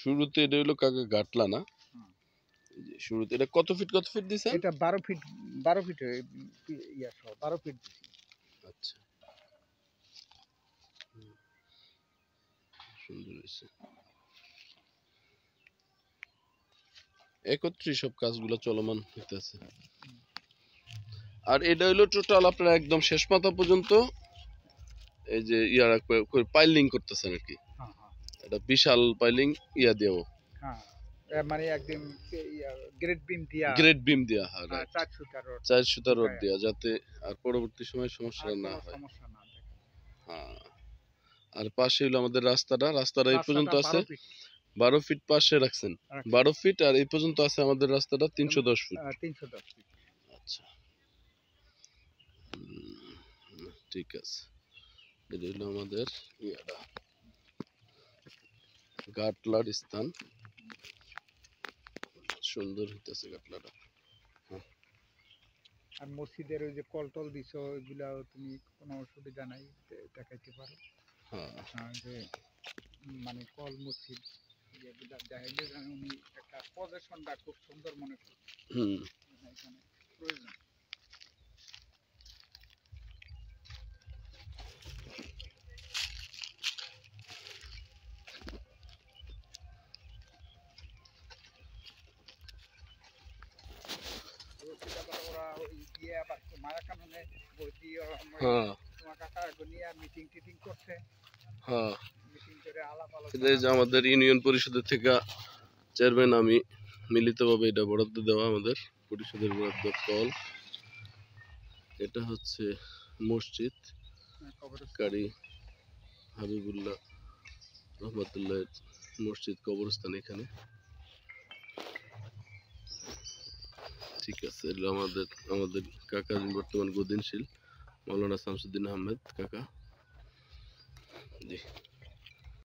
শুরুতে এটা হলো কাকা গাটলা না? শুরুতে এটা কত ফিট দিছেন? এটা 12 ফিট 12 ফিট ইয়া সহ 12 ফিট দিছি। আচ্ছা, সুন্দর হয়েছে। একত্রে সব কাজগুলো চলমান হইতেছে। আর এটা হইলো টোটাল আপনারা একদম শেষ মাথা পর্যন্ত এই যে ইয়ারা পাইলিং করতেছেন আর কি। এটা বিশাল পাইলিং ইয়া দিও। হ্যাঁ, মানে একদম গ্রেড বিম দিয়া হ্যাঁ, 4 সুতা রড দেয়া, যাতে আর পরবর্তী সময় সমস্যা না হয়। হ্যাঁ, আর পাশে হলো আমাদের রাস্তাটা এই পর্যন্ত আছে 12 ফিট পাশে রাখছেন। 12 ফিট আর এই পর্যন্ত আছে আমাদের রাস্তাটা 310 ফিট। 310 ফিট। আচ্ছা, ঠিক আছে। এটা হলো আমাদের ইয়াটা গাটলার স্থান। সুন্দর হইতেছে গাটলাটা। আর মসজিদের ওই যে কলটল দিছো, ওইগুলা তুমি কোনো অসুবিধা নাই, দেখাইতে পারো। হ্যাঁ, যে মানে কল মসজিদ যেগুলা দেখাইলে উনি একটা পজিশনটা খুব সুন্দর মনে করি। এখানে প্রয়োজন। ওরা ওই দিয়ে আবার মায়া কাননে তোমার কাকা নিয়ে মিটিং টিটিং করছে। মিটিং করে আলাপ আলোচনা। আমাদের ইউনিয়ন পরিষদের থেকে চেয়ারম্যান আমি মিলিতভাবে এটা বরাদ্দ দেওয়া, আমাদের পরিষদের বরাদ্দ কল। এটা হচ্ছে মসজিদ কারি হাবিবুল্লাহ রহমতুল্লাহ মসজিদ কবরস্থান এখানে। ঠিক আছে, এগুলো আমাদের কাকা বর্তমান গদিনশীল মাওলানা শামসুদ্দিন আহমেদ কাকা। জি।